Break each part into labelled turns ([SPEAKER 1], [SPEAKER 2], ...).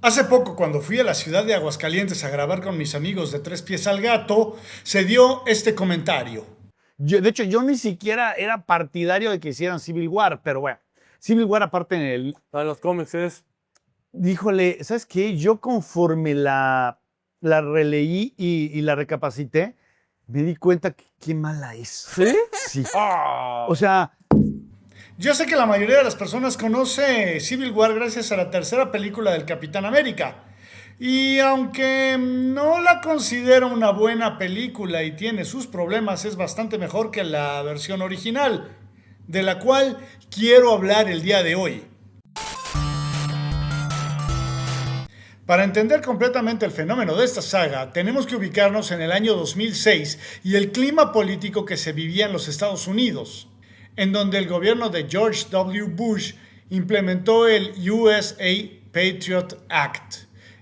[SPEAKER 1] Hace poco, cuando fui a la ciudad de Aguascalientes a grabar con mis amigos de Tres Pies al Gato, se dio este comentario.
[SPEAKER 2] De hecho, yo ni siquiera era partidario de que hicieran Civil War, pero bueno, Civil War aparte en el...
[SPEAKER 3] En los cómics es...
[SPEAKER 2] Híjole, ¿sabes qué? Yo conforme la releí y la recapacité, me di cuenta que qué mala es.
[SPEAKER 3] ¿Sí?
[SPEAKER 2] Sí.
[SPEAKER 3] Ah.
[SPEAKER 2] O sea,
[SPEAKER 1] Yo sé que la mayoría de las personas conoce Civil War gracias a la tercera película del Capitán América. Y aunque no la considero una buena película y tiene sus problemas, es bastante mejor que la versión original, de la cual quiero hablar el día de hoy. Para entender completamente el fenómeno de esta saga, tenemos que ubicarnos en el año 2006 y el clima político que se vivía en los Estados Unidos, en donde el gobierno de George W. Bush implementó el USA Patriot Act,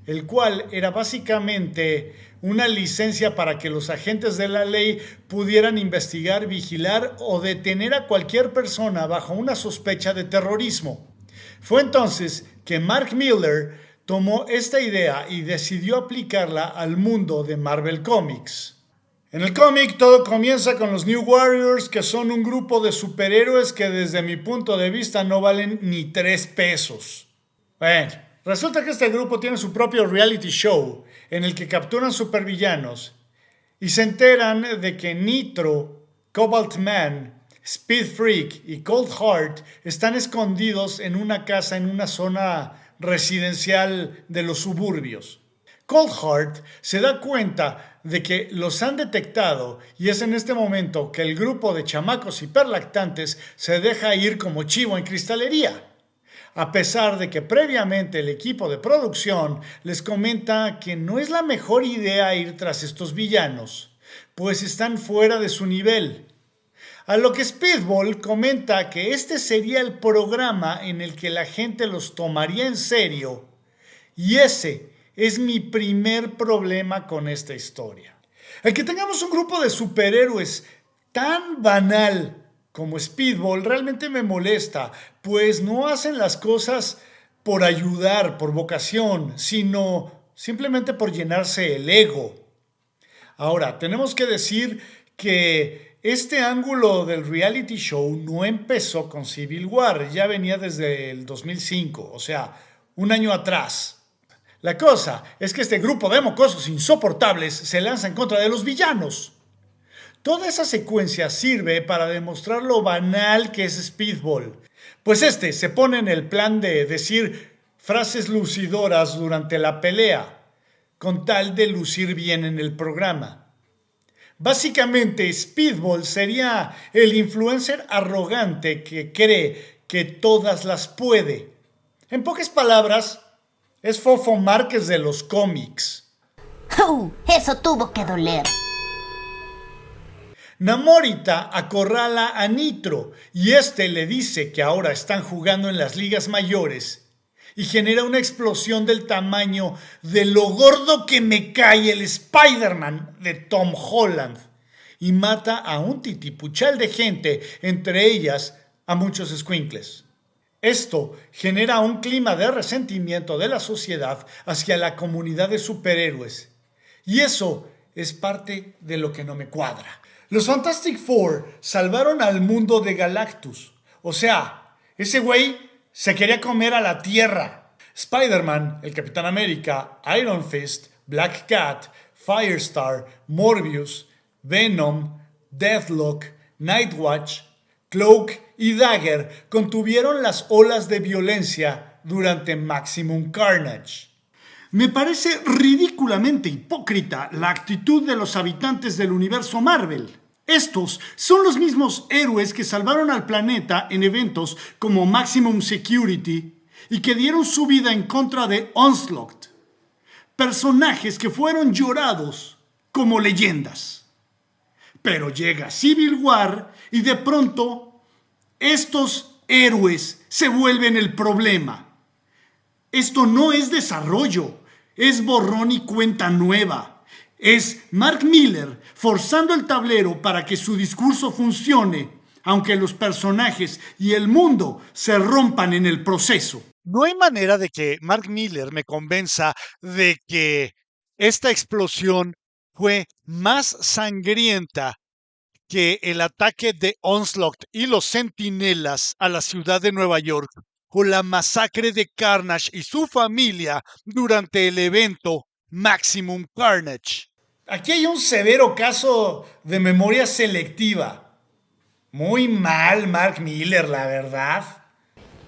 [SPEAKER 1] el cual era básicamente una licencia para que los agentes de la ley pudieran investigar, vigilar o detener a cualquier persona bajo una sospecha de terrorismo. Fue entonces que Mark Millar tomó esta idea y decidió aplicarla al mundo de Marvel Comics. En el cómic todo comienza con los New Warriors, que son un grupo de superhéroes que desde mi punto de vista no valen ni 3 pesos. Bueno, resulta que este grupo tiene su propio reality show en el que capturan supervillanos y se enteran de que Nitro, Cobalt Man, Speed Freak y Cold Heart están escondidos en una casa en una zona residencial de los suburbios. Cold Heart se da cuenta de que los han detectado y es en este momento que el grupo de chamacos hiperlactantes se deja ir como chivo en cristalería. A pesar de que previamente el equipo de producción les comenta que no es la mejor idea ir tras estos villanos, pues están fuera de su nivel. A lo que Speedball comenta que este sería el programa en el que la gente los tomaría en serio, y ese es mi primer problema con esta historia. El que tengamos un grupo de superhéroes tan banal como Speedball realmente me molesta, pues no hacen las cosas por ayudar, por vocación, sino simplemente por llenarse el ego. Ahora, tenemos que decir que este ángulo del reality show no empezó con Civil War, ya venía desde el 2005, o sea, un año atrás. La cosa es que este grupo de mocosos insoportables se lanza en contra de los villanos. Toda esa secuencia sirve para demostrar lo banal que es Speedball, pues este se pone en el plan de decir frases lucidoras durante la pelea, con tal de lucir bien en el programa. Básicamente, Speedball sería el influencer arrogante que cree que todas las puede. En pocas palabras, es Fofo Márquez de los cómics.
[SPEAKER 4] Eso tuvo que doler.
[SPEAKER 1] Namorita acorrala a Nitro y este le dice que ahora están jugando en las ligas mayores y genera una explosión del tamaño de lo gordo que me cae el Spider-Man de Tom Holland y mata a un titipuchal de gente, entre ellas a muchos escuincles. Esto genera un clima de resentimiento de la sociedad hacia la comunidad de superhéroes y eso es parte de lo que no me cuadra. Los Fantastic Four salvaron al mundo de Galactus, o sea, ese güey se quería comer a la Tierra. Spider-Man, el Capitán América, Iron Fist, Black Cat, Firestar, Morbius, Venom, Deathlock, Nightwatch, Cloak y Dagger contuvieron las olas de violencia durante Maximum Carnage. Me parece ridículamente hipócrita la actitud de los habitantes del universo Marvel. Estos son los mismos héroes que salvaron al planeta en eventos como Maximum Security y que dieron su vida en contra de Onslaught. Personajes que fueron llorados como leyendas. Pero llega Civil War y de pronto estos héroes se vuelven el problema. Esto no es desarrollo, es borrón y cuenta nueva. Es Mark Millar forzando el tablero para que su discurso funcione, aunque los personajes y el mundo se rompan en el proceso. No hay manera de que Mark Miller me convenza de que esta explosión fue más sangrienta que el ataque de Onslaught y los Centinelas a la ciudad de Nueva York o la masacre de Carnage y su familia durante el evento Maximum Carnage. Aquí hay un severo caso de memoria selectiva. Muy mal, Mark Miller, la verdad.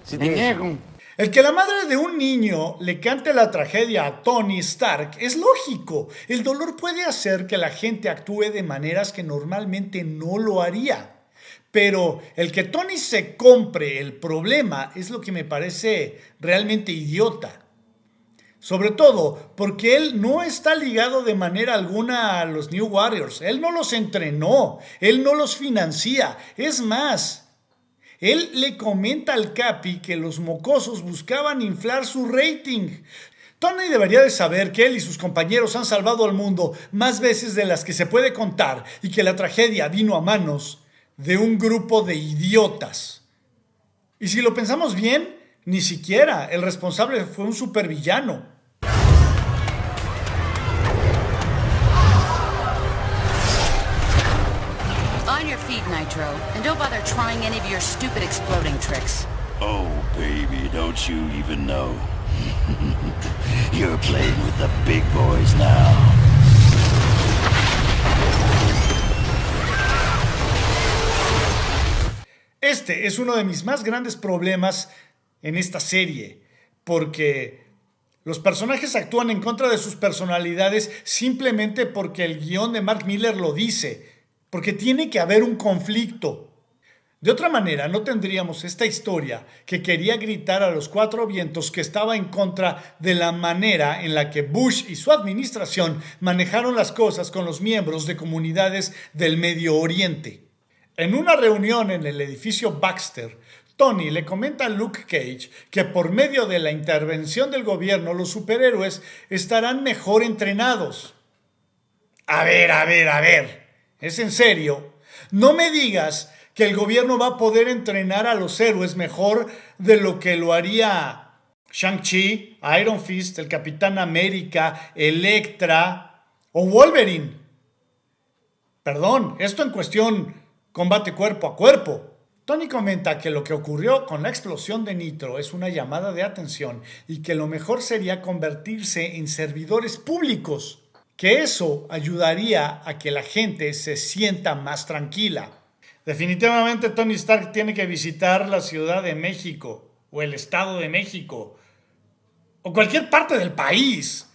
[SPEAKER 2] Sí, me niego.
[SPEAKER 1] El que la madre de un niño le cante la tragedia a Tony Stark es lógico. El dolor puede hacer que la gente actúe de maneras que normalmente no lo haría. Pero el que Tony se compre el problema es lo que me parece realmente idiota. Sobre todo porque él no está ligado de manera alguna a los New Warriors. Él no los entrenó, él no los financia. Es más, él le comenta al Capi que los mocosos buscaban inflar su rating. Tony debería de saber que él y sus compañeros han salvado al mundo más veces de las que se puede contar y que la tragedia vino a manos de un grupo de idiotas. Y si lo pensamos bien, ni siquiera el responsable fue un supervillano.
[SPEAKER 3] On your feet, Nitro, and don't bother trying any of your stupid exploding tricks.
[SPEAKER 5] Oh, baby, don't you even know? You're playing with the big boys now.
[SPEAKER 1] Este es uno de mis más grandes problemas en esta serie, porque los personajes actúan en contra de sus personalidades simplemente porque el guión de Mark Miller lo dice, porque tiene que haber un conflicto. De otra manera, no tendríamos esta historia que quería gritar a los cuatro vientos que estaba en contra de la manera en la que Bush y su administración manejaron las cosas con los miembros de comunidades del Medio Oriente. En una reunión en el edificio Baxter, Tony le comenta a Luke Cage que por medio de la intervención del gobierno los superhéroes estarán mejor entrenados. A ver, ¿es en serio? No me digas que el gobierno va a poder entrenar a los héroes mejor de lo que lo haría Shang-Chi, Iron Fist, el Capitán América, Elektra o Wolverine. Perdón, esto en cuestión combate cuerpo a cuerpo. Tony comenta que lo que ocurrió con la explosión de Nitro es una llamada de atención y que lo mejor sería convertirse en servidores públicos, que eso ayudaría a que la gente se sienta más tranquila. Definitivamente Tony Stark tiene que visitar la Ciudad de México o el Estado de México o cualquier parte del país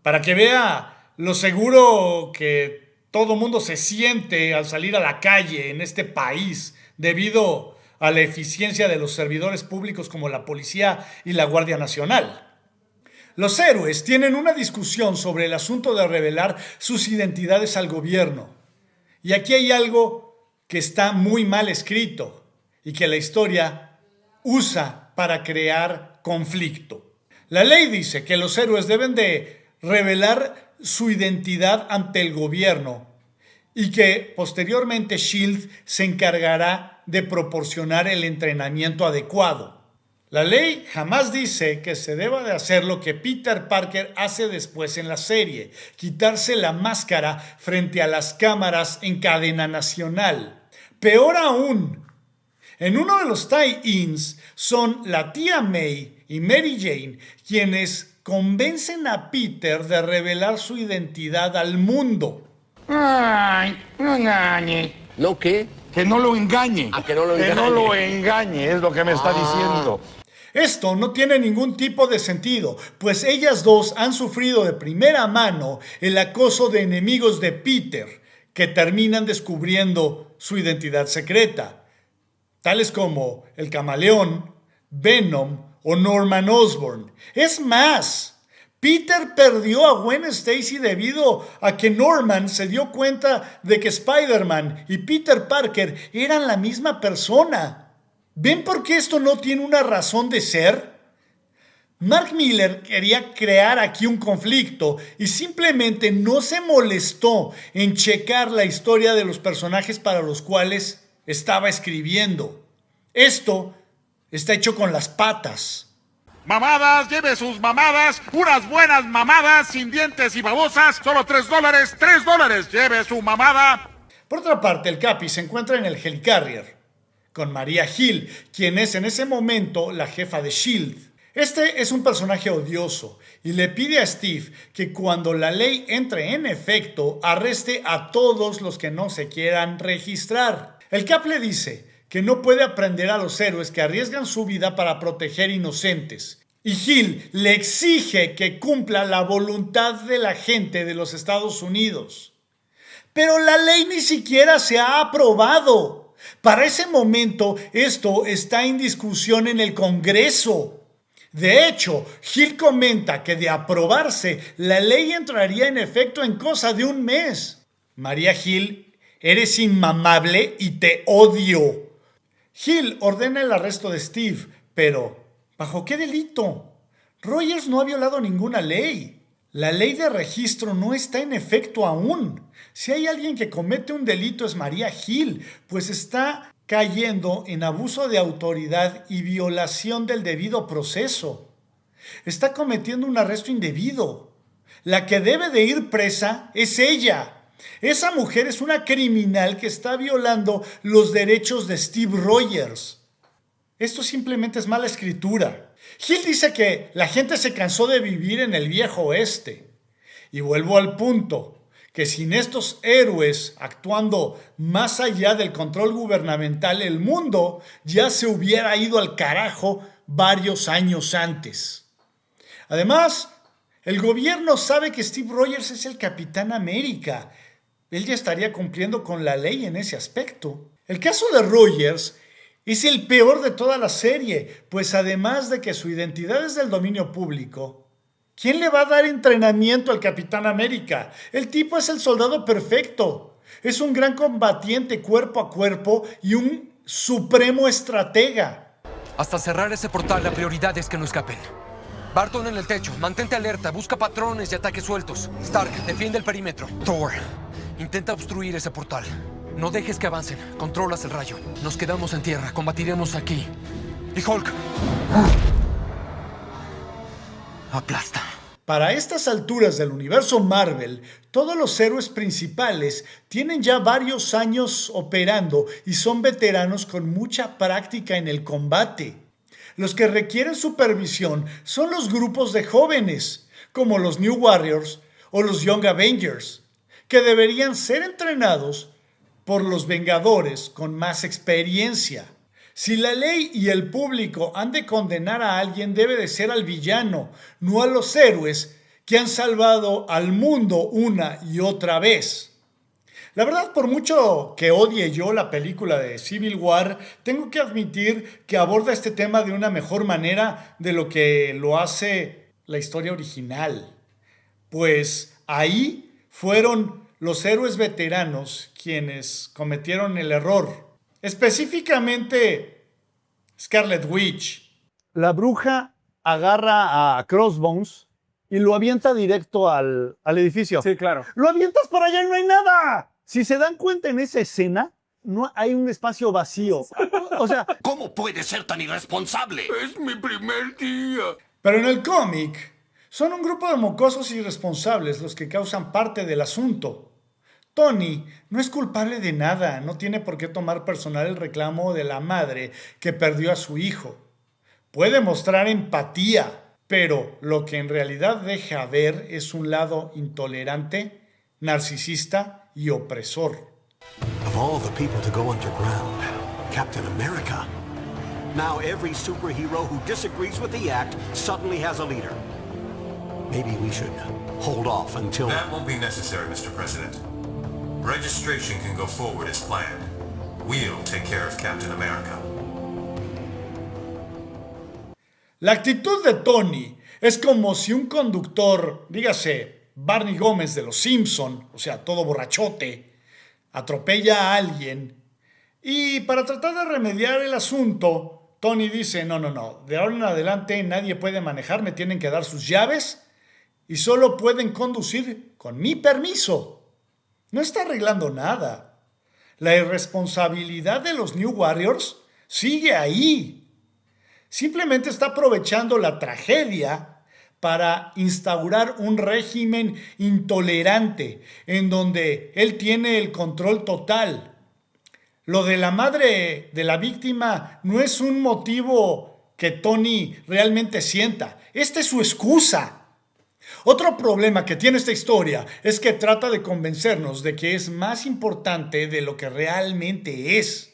[SPEAKER 1] para que vea lo seguro que todo mundo se siente al salir a la calle en este país debido a la eficiencia de los servidores públicos como la policía y la Guardia Nacional. Los héroes tienen una discusión sobre el asunto de revelar sus identidades al gobierno. Y aquí hay algo que está muy mal escrito y que la historia usa para crear conflicto. La ley dice que los héroes deben de revelar su identidad ante el gobierno y que posteriormente S.H.I.E.L.D. se encargará de proporcionar el entrenamiento adecuado. La ley jamás dice que se deba de hacer lo que Peter Parker hace después en la serie, quitarse la máscara frente a las cámaras en cadena nacional. Peor aún, en uno de los tie-ins son la tía May y Mary Jane quienes convencen a Peter de revelar su identidad al mundo.
[SPEAKER 6] Ay, no engañe.
[SPEAKER 2] ¿No qué?
[SPEAKER 6] Que no lo engañe.
[SPEAKER 2] Que no lo engañe.
[SPEAKER 6] Que no lo engañe, es lo que me está diciendo.
[SPEAKER 1] Esto no tiene ningún tipo de sentido, pues ellas dos han sufrido de primera mano el acoso de enemigos de Peter, que terminan descubriendo su identidad secreta, tales como el Camaleón, Venom o Norman Osborn. Es más, Peter perdió a Gwen Stacy debido a que Norman se dio cuenta de que Spider-Man y Peter Parker eran la misma persona. ¿Ven por qué esto no tiene una razón de ser? Mark Miller quería crear aquí un conflicto y simplemente no se molestó en checar la historia de los personajes para los cuales estaba escribiendo. Esto está hecho con las patas.
[SPEAKER 6] Mamadas, lleve sus mamadas, unas buenas mamadas sin dientes y babosas, solo $3, $3, lleve su mamada.
[SPEAKER 1] Por otra parte, el Capi se encuentra en el Helicarrier con Maria Hill, quien es en ese momento la jefa de S.H.I.E.L.D. Este es un personaje odioso y le pide a Steve que cuando la ley entre en efecto, arreste a todos los que no se quieran registrar. El Cap le dice que no puede aprender a los héroes que arriesgan su vida para proteger inocentes. Y Hill le exige que cumpla la voluntad de la gente de los Estados Unidos. Pero la ley ni siquiera se ha aprobado. Para ese momento, esto está en discusión en el Congreso. De hecho, Hill comenta que de aprobarse, la ley entraría en efecto en cosa de un mes. Maria Hill, eres inmamable y te odio. Hill ordena el arresto de Steve, pero ¿bajo qué delito? Rogers no ha violado ninguna ley. La ley de registro no está en efecto aún. Si hay alguien que comete un delito es Maria Hill, pues está cayendo en abuso de autoridad y violación del debido proceso. Está cometiendo un arresto indebido. La que debe de ir presa es ella. Esa mujer es una criminal que está violando los derechos de Steve Rogers. Esto simplemente es mala escritura. Hill dice que la gente se cansó de vivir en el viejo oeste. Y vuelvo al punto, que sin estos héroes actuando más allá del control gubernamental, el mundo ya se hubiera ido al carajo varios años antes. Además, el gobierno sabe que Steve Rogers es el Capitán América. Él ya estaría cumpliendo con la ley en ese aspecto. El caso de Rogers es el peor de toda la serie, pues además de que su identidad es del dominio público, ¿quién le va a dar entrenamiento al Capitán América? El tipo es el soldado perfecto. Es un gran combatiente cuerpo a cuerpo y un supremo estratega.
[SPEAKER 7] Hasta cerrar ese portal, la prioridad es que no escapen. Barton en el techo, mantente alerta, busca patrones y ataques sueltos. Stark, defiende el perímetro. Thor, intenta obstruir ese portal. No dejes que avancen, controlas el rayo. Nos quedamos en tierra, combatiremos aquí. Y Hulk, aplasta.
[SPEAKER 1] Para estas alturas del universo Marvel, todos los héroes principales tienen ya varios años operando y son veteranos con mucha práctica en el combate. Los que requieren supervisión son los grupos de jóvenes, como los New Warriors o los Young Avengers, que deberían ser entrenados por los Vengadores con más experiencia. Si la ley y el público han de condenar a alguien, debe de ser al villano, no a los héroes que han salvado al mundo una y otra vez. La verdad, por mucho que odie yo la película de Civil War, tengo que admitir que aborda este tema de una mejor manera de lo que lo hace la historia original. Pues ahí fueron los héroes veteranos quienes cometieron el error. Específicamente, Scarlet Witch.
[SPEAKER 2] La bruja agarra a Crossbones y lo avienta directo al edificio.
[SPEAKER 8] Sí, claro.
[SPEAKER 2] Lo avientas para allá y no hay nada. Si se dan cuenta en esa escena, no hay un espacio vacío. O sea,
[SPEAKER 5] ¿Cómo puede ser tan irresponsable?
[SPEAKER 6] Es mi primer día.
[SPEAKER 1] Pero en el cómic, son un grupo de mocosos irresponsables los que causan parte del asunto. Tony no es culpable de nada, no tiene por qué tomar personal el reclamo de la madre que perdió a su hijo. Puede mostrar empatía, pero lo que en realidad deja ver es un lado intolerante, narcisista y opresor.
[SPEAKER 9] Of all the people to go underground, Captain America. Now every superhero who disagrees with the act suddenly has a leader. Maybe we should hold off until...
[SPEAKER 10] That won't be necessary, Mr. President. Registration can go forward as planned. We'll take care of Captain America.
[SPEAKER 1] La actitud de Tony es como si un conductor, dígase Barney Gómez de Los Simpson, o sea, todo borrachote, atropella a alguien y para tratar de remediar el asunto, Tony dice, no, de ahora en adelante nadie puede manejar, me tienen que dar sus llaves y solo pueden conducir con mi permiso. No está arreglando nada. La irresponsabilidad de los New Warriors sigue ahí. Simplemente está aprovechando la tragedia para instaurar un régimen intolerante en donde él tiene el control total. Lo de la madre de la víctima no es un motivo que Tony realmente sienta. Esta es su excusa. Otro problema que tiene esta historia es que trata de convencernos de que es más importante de lo que realmente es.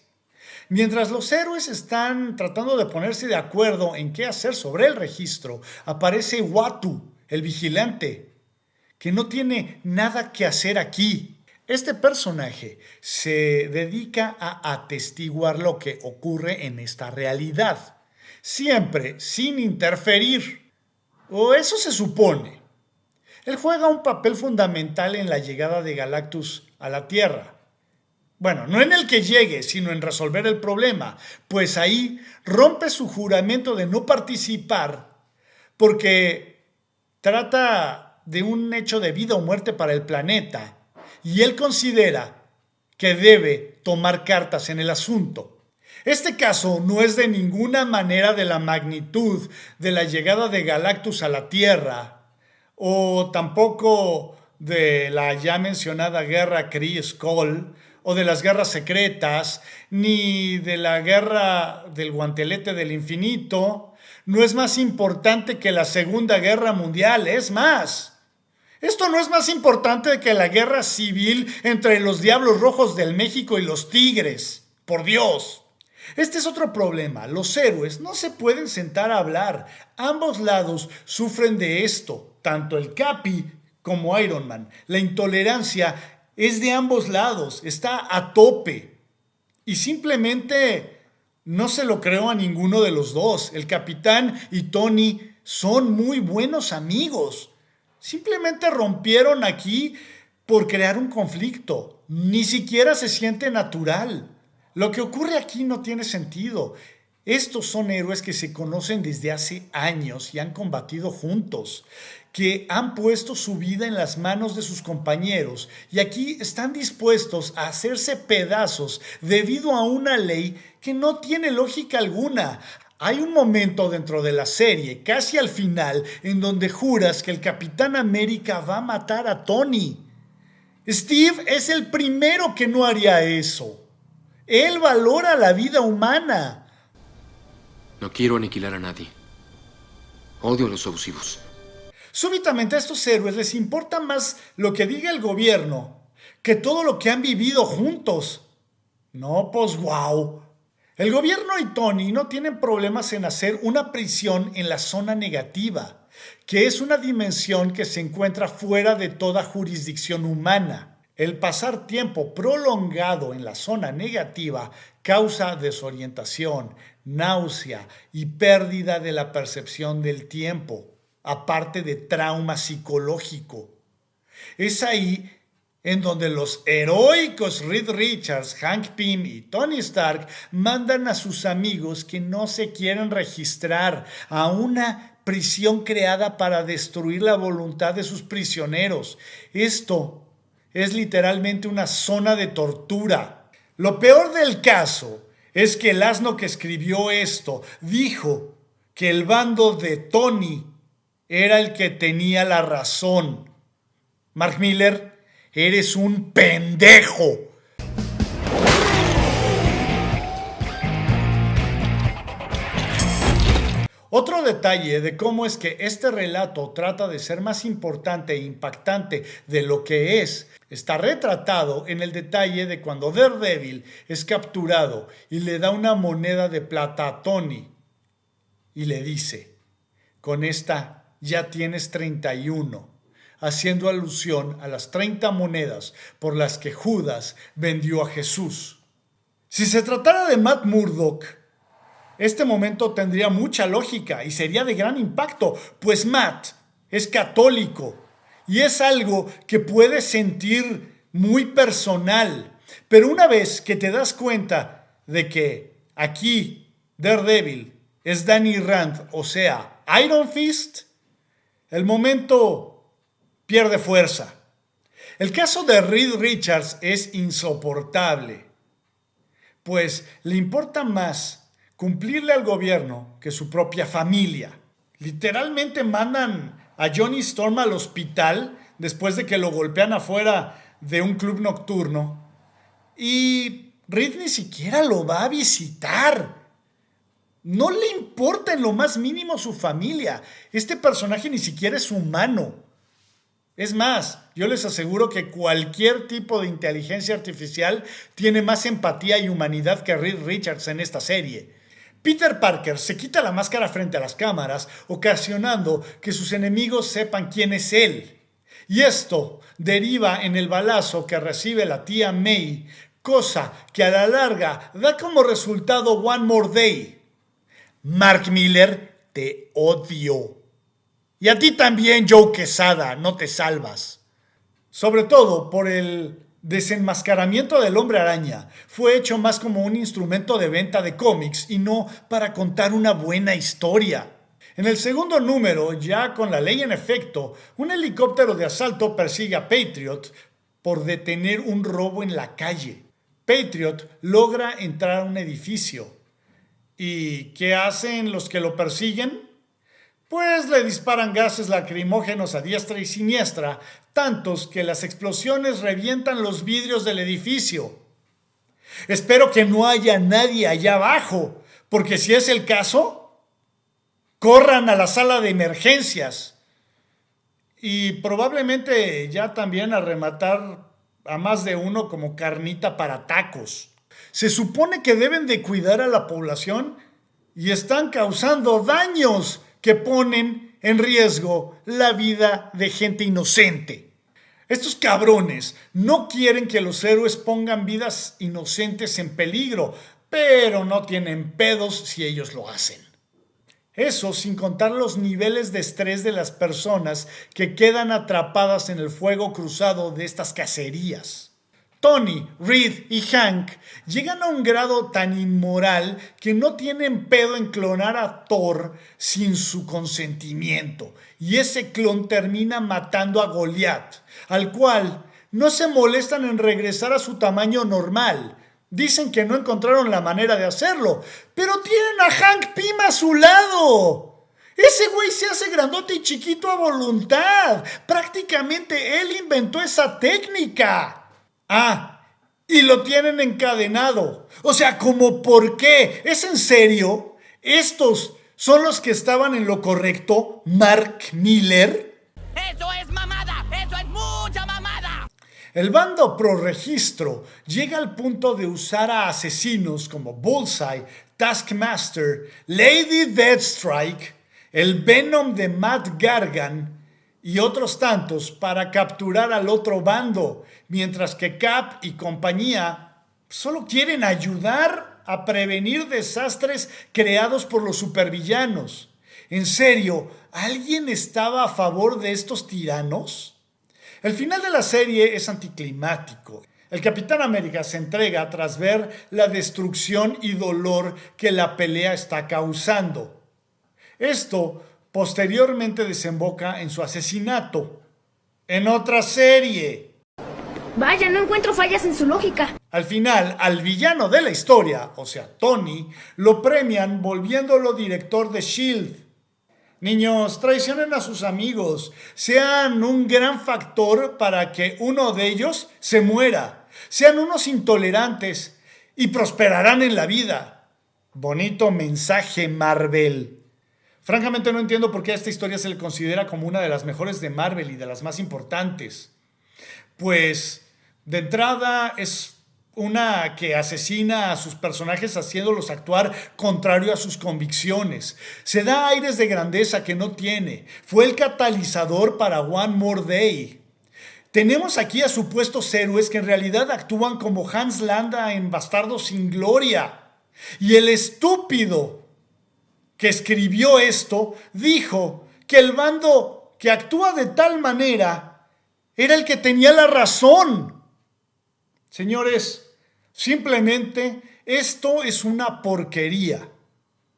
[SPEAKER 1] Mientras los héroes están tratando de ponerse de acuerdo en qué hacer sobre el registro, aparece Uatu, el vigilante, que no tiene nada que hacer aquí. Este personaje se dedica a atestiguar lo que ocurre en esta realidad, siempre sin interferir, o eso se supone. Él juega un papel fundamental en la llegada de Galactus a la Tierra. Bueno, no en el que llegue, sino en resolver el problema, pues ahí rompe su juramento de no participar porque trata de un hecho de vida o muerte para el planeta y él considera que debe tomar cartas en el asunto. Este caso no es de ninguna manera de la magnitud de la llegada de Galactus a la Tierra o tampoco de la ya mencionada guerra Kree-Skrull o de las guerras secretas, ni de la guerra del guantelete del infinito. No es más importante que la Segunda Guerra Mundial, es más. Esto no es más importante que la guerra civil entre los Diablos Rojos del México y los Tigres. Por Dios. Este es otro problema. Los héroes no se pueden sentar a hablar. Ambos lados sufren de esto, tanto el Capi como Iron Man. La intolerancia es de ambos lados, está a tope. Y simplemente no se lo creo a ninguno de los dos. El Capitán y Tony son muy buenos amigos. Simplemente rompieron aquí por crear un conflicto. Ni siquiera se siente natural. Lo que ocurre aquí no tiene sentido. Estos son héroes que se conocen desde hace años y han combatido juntos, que han puesto su vida en las manos de sus compañeros y aquí están dispuestos a hacerse pedazos debido a una ley que no tiene lógica alguna. Hay un momento dentro de la serie, casi al final, en donde juras que el Capitán América va a matar a Tony. Steve es el primero que no haría eso. Él valora la vida humana.
[SPEAKER 7] No quiero aniquilar a nadie. Odio a los abusivos.
[SPEAKER 1] Súbitamente a estos héroes les importa más lo que diga el gobierno que todo lo que han vivido juntos. No, pues wow. El gobierno y Tony no tienen problemas en hacer una prisión en la zona negativa, que es una dimensión que se encuentra fuera de toda jurisdicción humana. El pasar tiempo prolongado en la zona negativa causa desorientación, náusea y pérdida de la percepción del tiempo, aparte de trauma psicológico. Es ahí en donde los heroicos Reed Richards, Hank Pym y Tony Stark mandan a sus amigos que no se quieren registrar a una prisión creada para destruir la voluntad de sus prisioneros. Esto es literalmente una zona de tortura. Lo peor del caso es que el asno que escribió esto dijo que el bando de Tony era el que tenía la razón. Mark Miller, eres un pendejo. Otro detalle de cómo es que este relato trata de ser más importante e impactante de lo que es, está retratado en el detalle de cuando Daredevil es capturado y le da una moneda de plata a Tony y le dice, con esta ya tienes 31, haciendo alusión a las 30 monedas por las que Judas vendió a Jesús. Si se tratara de Matt Murdock, este momento tendría mucha lógica y sería de gran impacto, pues Matt es católico y es algo que puedes sentir muy personal. Pero una vez que te das cuenta de que aquí Daredevil es Danny Rand, o sea, Iron Fist, el momento pierde fuerza. El caso de Reed Richards es insoportable, pues le importa más cumplirle al gobierno que su propia familia. Literalmente mandan a Johnny Storm al hospital después de que lo golpean afuera de un club nocturno. Y Reed ni siquiera lo va a visitar. No le importa en lo más mínimo su familia. Este personaje ni siquiera es humano. Es más, yo les aseguro que cualquier tipo de inteligencia artificial tiene más empatía y humanidad que Reed Richards en esta serie. Peter Parker se quita la máscara frente a las cámaras, ocasionando que sus enemigos sepan quién es él. Y esto deriva en el balazo que recibe la tía May, cosa que a la larga da como resultado One More Day. Mark Miller, te odio. Y a ti también, Joe Quesada, no te salvas. Sobre todo por el desenmascaramiento del Hombre Araña. Fue hecho más como un instrumento de venta de cómics y no para contar una buena historia. En el segundo número, ya con la ley en efecto, un helicóptero de asalto persigue a Patriot por detener un robo en la calle. Patriot logra entrar a un edificio. ¿Y qué hacen los que lo persiguen? Pues le disparan gases lacrimógenos a diestra y siniestra, tantos que las explosiones revientan los vidrios del edificio. Espero que no haya nadie allá abajo, porque si es el caso, corran a la sala de emergencias. Y probablemente ya también a rematar a más de uno como carnita para tacos. Se supone que deben de cuidar a la población y están causando daños que ponen en riesgo la vida de gente inocente. Estos cabrones no quieren que los héroes pongan vidas inocentes en peligro, pero no tienen pedos si ellos lo hacen. Eso sin contar los niveles de estrés de las personas que quedan atrapadas en el fuego cruzado de estas cacerías. Tony, Reed y Hank llegan a un grado tan inmoral que no tienen pedo en clonar a Thor sin su consentimiento. Y ese clon termina matando a Goliath, al cual no se molestan en regresar a su tamaño normal. Dicen que no encontraron la manera de hacerlo, pero tienen a Hank Pym a su lado. Ese güey se hace grandote y chiquito a voluntad. Prácticamente él inventó esa técnica. Y lo tienen encadenado. O sea, ¿cómo por qué? ¿Es en serio? ¿Estos son los que estaban en lo correcto? ¿Mark Miller?
[SPEAKER 8] ¡Eso es mamada! ¡Eso es mucha mamada!
[SPEAKER 1] El bando pro registro llega al punto de usar a asesinos como Bullseye, Taskmaster, Lady Deathstrike, el Venom de Matt Gargan y otros tantos para capturar al otro bando, mientras que Cap y compañía solo quieren ayudar a prevenir desastres creados por los supervillanos. ¿En serio, alguien estaba a favor de estos tiranos? El final de la serie es anticlimático. El Capitán América se entrega tras ver la destrucción y dolor que la pelea está causando. Esto posteriormente desemboca en su asesinato. En otra serie.
[SPEAKER 11] Vaya, no encuentro fallas en su lógica.
[SPEAKER 1] Al final, al villano de la historia, o sea, Tony, lo premian volviéndolo director de S.H.I.E.L.D. Niños, traicionen a sus amigos, sean un gran factor para que uno de ellos se muera, sean unos intolerantes y prosperarán en la vida. Bonito mensaje, Marvel. Francamente no entiendo por qué a esta historia se le considera como una de las mejores de Marvel y de las más importantes. Pues, de entrada, es una que asesina a sus personajes haciéndolos actuar contrario a sus convicciones. Se da aires de grandeza que no tiene. Fue el catalizador para One More Day. Tenemos aquí a supuestos héroes que en realidad actúan como Hans Landa en Bastardos sin Gloria. Y el estúpido que escribió esto dijo que el bando que actúa de tal manera era el que tenía la razón. Señores, simplemente esto es una porquería.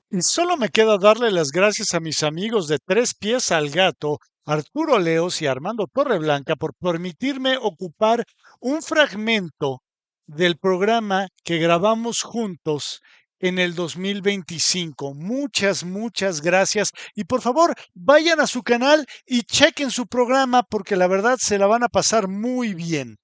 [SPEAKER 2] Y solo me queda darle las gracias a mis amigos de Tres Pies al Gato, Arturo Leos y Armando Torreblanca, por permitirme ocupar un fragmento del programa que grabamos juntos
[SPEAKER 1] en el 2025. Muchas, muchas gracias. Y por favor, vayan a su canal y chequen su programa porque la verdad se la van a pasar muy bien.